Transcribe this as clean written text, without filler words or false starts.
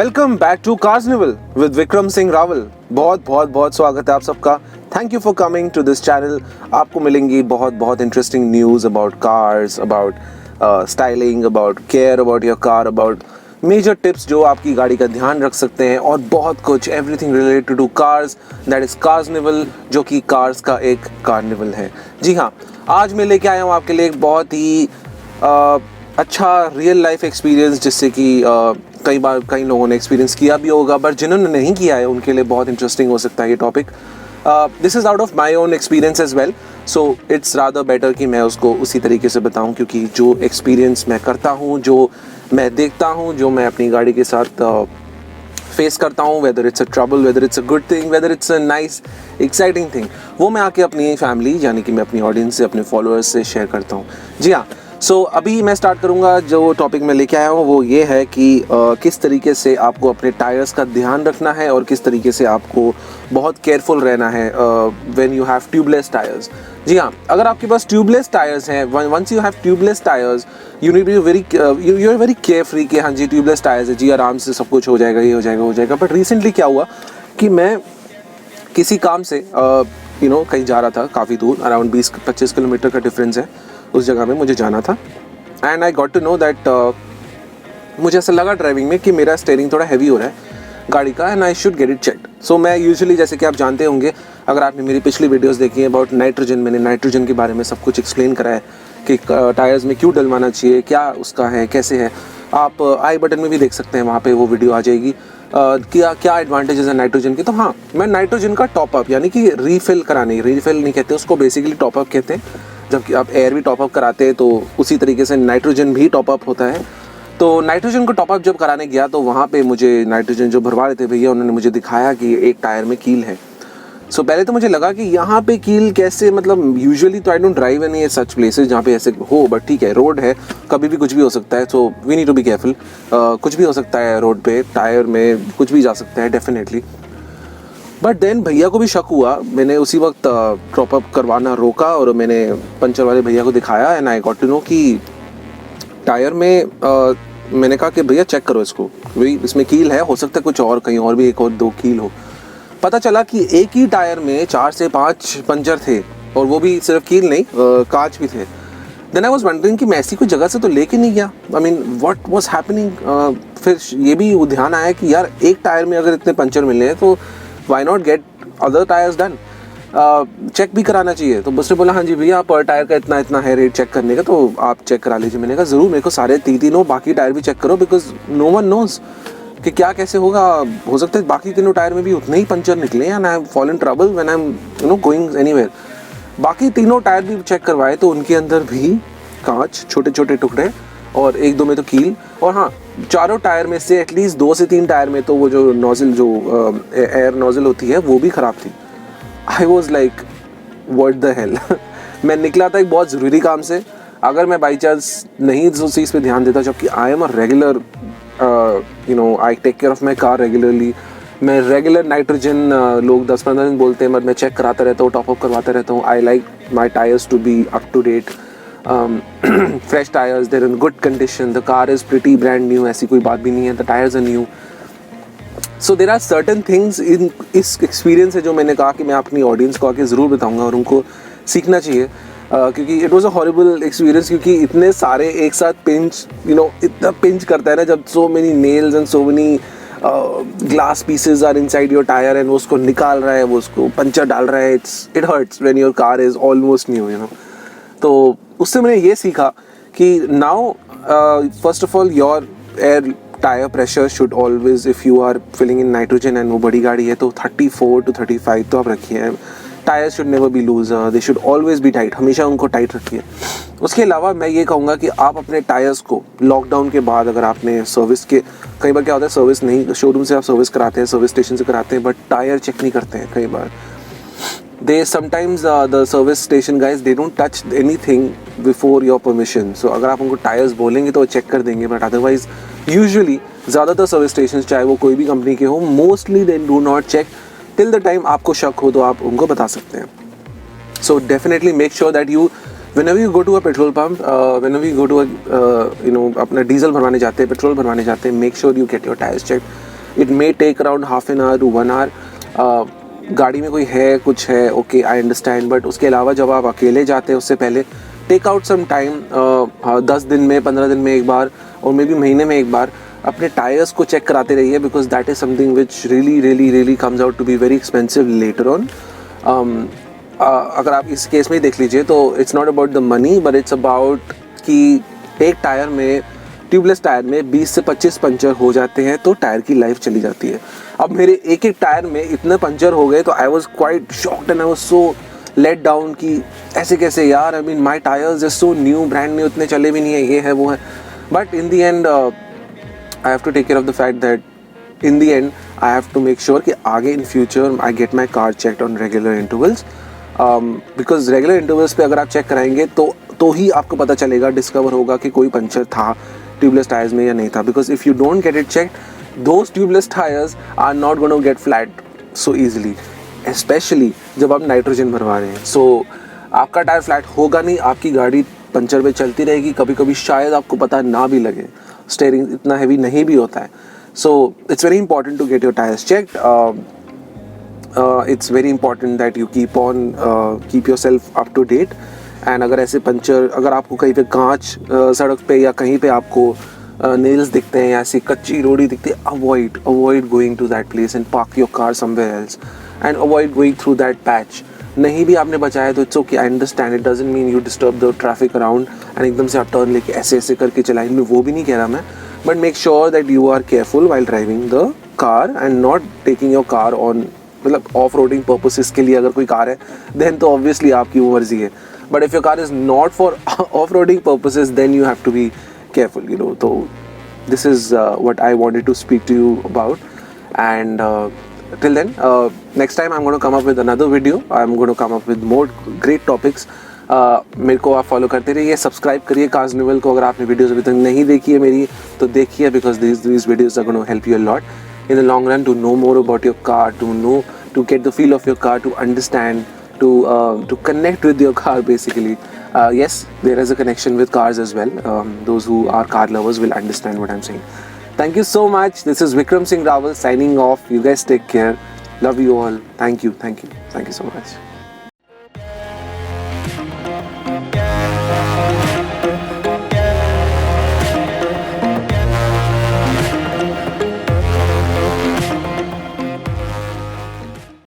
Welcome back to Carsnival with Vikram Singh Rawal. बहुत बहुत बहुत स्वागत है आप सबका। Thank you for coming to this channel. आपको मिलेंगी बहुत बहुत interesting news about cars, about styling, about care about your car, about major tips जो आपकी गाड़ी का ध्यान रख सकते हैं और बहुत कुछ, everything related to cars. That is Carsnival, जो कि कार्स का एक कार्निवल है। जी हाँ, आज मैं लेके आया हूँ आपके लिए एक बहुत ही अच्छा रियल लाइफ एक्सपीरियंस, जिससे कि कई बार कई लोगों ने एक्सपीरियंस किया भी होगा, बट जिन्होंने नहीं किया है उनके लिए बहुत इंटरेस्टिंग हो सकता है ये topic. This is out of my own experience as well, so it's rather better कि मैं उसको उसी तरीके से बताऊं, क्योंकि जो एक्सपीरियंस मैं करता हूं, जो मैं देखता हूं, जो मैं अपनी गाड़ी के साथ फेस करता हूँ, whether it's a trouble, whether it's a good thing, whether it's a nice exciting thing, वो मैं आके अपनी फैमिली यानी कि मैं अपनी ऑडियंस से, अपने फॉलोअर्स से शेयर करता हूँ। जी हाँ, सो अभी मैं स्टार्ट करूँगा। जो टॉपिक मैं लेके आया हूँ वो ये है कि किस तरीके से आपको अपने टायर्स का ध्यान रखना है और किस तरीके से आपको बहुत केयरफुल रहना है when you have tubeless tyres. जी हाँ, अगर आपके पास ट्यूबलेस टायर्स हैं, once you have tubeless tyres, you need be very you are very care free कि हाँ जी ट्यूबलेस टायर्स है जी, आराम से सब कुछ हो जाएगा, ये हो जाएगा। बट रिसेंटली क्या हुआ कि मैं किसी काम से कहीं जा रहा था, काफ़ी दूर, अराउंड 20-25 किलोमीटर का डिफरेंस है, उस जगह में मुझे जाना था। And I got to know that मुझे ऐसा लगा ड्राइविंग में कि मेरा स्टीयरिंग थोड़ा हैवी हो रहा है गाड़ी का, and I should get it checked. So मैं यूजुअली, जैसे कि आप जानते होंगे, अगर आपने मेरी पिछली वीडियोस देखी है अबाउट नाइट्रोजन, मैंने नाइट्रोजन के बारे में सब कुछ एक्सप्लेन करा है कि टायर्स में क्यों डलवाना चाहिए, क्या उसका है, कैसे है। आप आई बटन में भी देख सकते हैं, वहाँ पे वो वीडियो आ जाएगी। क्या एडवांटेजेस है नाइट्रोजन के। तो हाँ, मैं नाइट्रोजन का टॉपअप यानी कि रीफिल नहीं कहते उसको, बेसिकली टॉपअप कहते हैं। जबकि आप एयर भी टॉपअप कराते हैं तो उसी तरीके से नाइट्रोजन भी टॉपअप होता है। तो नाइट्रोजन को टॉपअप जब कराने गया तो वहाँ पे मुझे नाइट्रोजन जो भरवा रहे थे भैया, उन्होंने मुझे दिखाया कि एक टायर में कील है। सो पहले तो मुझे लगा कि यहाँ पे कील कैसे, मतलब यूजुअली तो I don't drive in such places जहाँ पे ऐसे हो, बट ठीक है, रोड है, कभी भी कुछ भी हो सकता है, so we need to be careful. कुछ भी हो सकता है रोड पे, टायर में कुछ भी जा सकता है डेफिनेटली। बट देन भैया को भी शक हुआ, मैंने उसी वक्त टॉपअप करवाना रोका और मैंने पंचर वाले भैया को दिखाया, and I got to know कि टायर में मैंने कहा कि भैया चेक करो इसको, भाई इसमें कील है, हो सकता है कुछ और कहीं और भी एक और दो कील हो। पता चला कि एक ही टायर में 4 से 5 पंचर थे, और वो भी सिर्फ कील नहीं, कांच भी थे। देन आई वाज वंडरिंग कि मैं ऐसी कोई जगह से तो लेके नहीं गया, I mean what was happening. फिर ये भी ध्यान आया कि यार एक टायर में अगर इतने पंचर मिले हैं तो why not get other tyres done, check भी कराना चाहिए। तो उसने बोला हाँ जी भैया, पर टायर का इतना इतना है रेट चेक करने का, तो आप चेक करा लीजिए। मैंने कहा ज़रूर, मेरे को सारे तीनों बाकी टायर भी चेक करो, बिकॉज नो वन नोज कि क्या कैसे होगा। हो सकता है बाकी तीनों टायर में भी उतने ही पंचर निकले, and I am fall in trouble when I am going anywhere. बाकी तीनों टायर भी चेक करवाए तो उनके अंदर भी कांच, छोटे छोटे टुकड़े, और एक दो में तो कील। और हाँ, चारों टायर में से एटलीस्ट 2 से 3 टायर में तो वो जो नोजल, जो एयर नोजल होती है, वो भी ख़राब थी। I was like what the hell. मैं निकला था एक बहुत ज़रूरी काम से, अगर मैं बाई चांस नहीं उस चीज़ पे ध्यान देता, जबकि I am a regular I take care of my car regularly, मैं रेगुलर नाइट्रोजन, लोग 10-15 दिन बोलते हैं, बट मैं चेक कराता रहता हूँ, टॉपअप करवाता रहता हूँ। I like my tyres to be up to date, fresh tires, they're in good condition, the car is pretty brand new, ऐसी कोई बात भी नहीं है, the tires are new. So there are certain things in इस experience है जो मैंने कहा कि मैं अपनी audience को आके ज़रूर बताऊंगा और उनको सीखना चाहिए, क्योंकि it was a horrible experience, क्योंकि इतने सारे एक साथ pinch, इतना pinch करता है ना, जब so many nails and so many glass pieces are inside your tire and वो उसको निकाल रहा है, वो उसको पंचर डाल रहा है, it hurts when your car is almost new, तो उससे मैंने ये सीखा कि now first of all your air tyre pressure should always, if you are filling in nitrogen and वो बड़ी गाड़ी है तो 34 to 35 तो आप रखिए। Tyres should never be loose, they should always be tight, हमेशा उनको टाइट रखिए। उसके अलावा मैं ये कहूँगा कि आप अपने टायर्स को लॉकडाउन के बाद, अगर आपने सर्विस के, कई बार क्या होता है सर्विस नहीं, शोरूम से आप सर्विस कराते हैं, सर्विस स्टेशन से कराते हैं, बट टायर चेक नहीं करते हैं कई बार। They sometimes the service station guys, they don't touch anything before your permission. So अगर आप उनको टायर्स बोलेंगे तो वो चेक कर देंगे, but otherwise usually ज़्यादातर सर्विस स्टेशन, चाहे वो कोई भी कंपनी के हो, mostly they do not check till the time आपको शक हो तो आप उनको बता सकते हैं। So definitely make sure that you, whenever you go to a petrol pump, whenever you go to a अपना डीजल भरवाने जाते हैं, पेट्रोल भरवाने जाते हैं, make sure you get your tires checked. It may take around half an hour to 1 hour. गाड़ी में कोई है, कुछ है, ओके आई अंडरस्टैंड, बट उसके अलावा जब आप अकेले जाते हैं उससे पहले टेक आउट सम टाइम, 10 दिन में, 15 दिन में एक बार, और मे बी महीने में एक बार अपने टायर्स को चेक कराते रहिए, because that is something which really comes out to be very expensive later on. अगर आप इस केस में ही देख लीजिए तो it's not about the money, but it's about कि एक टायर में, ट्यूबलेस टायर में 20 से 25 पंचर हो जाते हैं तो टायर की लाइफ चली जाती है। अब मेरे एक एक टायर में इतने पंचर हो गए तो I was quite shocked and I was so let down कि ऐसे कैसे यार, I mean my tyres is so new, brand new, इतने चले भी नहीं है, ये है वो है। But in the end I have to take care of the fact that in the end I have to make sure कि आगे in future I get my car checked on regular intervals, because regular intervals पे अगर आप check कराएंगे तो ही आपको पता चलेगा, डिस्कवर होगा कि कोई पंचर था ट्यूबलेस टायर्स में या नहीं था। Because if you don't get it checked, those tubeless tyres are not gonna get flat so easily, especially जब आप नाइट्रोजन भरवा रहे हैं। सो आपका टायर फ्लैट होगा नहीं, आपकी गाड़ी पंचर पे चलती रहेगी, कभी कभी शायद आपको पता ना भी लगे, स्टीयरिंग इतना हैवी नहीं भी होता है। So it's very important to get your tires checked. It's very important that you keep yourself up to date. And अगर ऐसे पंचर, अगर आपको कहीं पे कांच सड़क पे या कहीं पे आपको नेल्स दिखते हैं या ऐसी कच्ची रोड़ी दिखती है, avoid going to that place and park your car somewhere else and avoid going through that patch. नहीं भी आपने बचाया तो it's okay, I understand, it doesn't mean you disturb the traffic around and एकदम से आप टर्न लेके ऐसे ऐसे करके चलाएंगे, वो भी नहीं कह रहा मैं, but make sure that you are careful while driving the car and not taking your car on, मतलब ऑफ रोडिंग पर्पसेस के लिए अगर कोई कार है then तो obviously आपकी वो मर्जी है, but if your car is not for off roading purposes then you have to be careful, you know. So this is what I wanted to speak to you about, and till then next time I'm going to come up with another video. I'm going to come up with more great topics. मेरे को आप follow करते रहिए, subscribe करिए cars Newell को। अगर आपने videos अभी तक नहीं देखी है मेरी तो देखिए, because these videos are going to help you a lot in the long run to know more about your car, to get the feel of your car, to understand, to connect with your car basically. Yes, there is a connection with cars as well. Those who are car lovers will understand what I'm saying. Thank you so much. This is Vikram Singh Rawal signing off. You guys take care. Love you all. Thank you so much.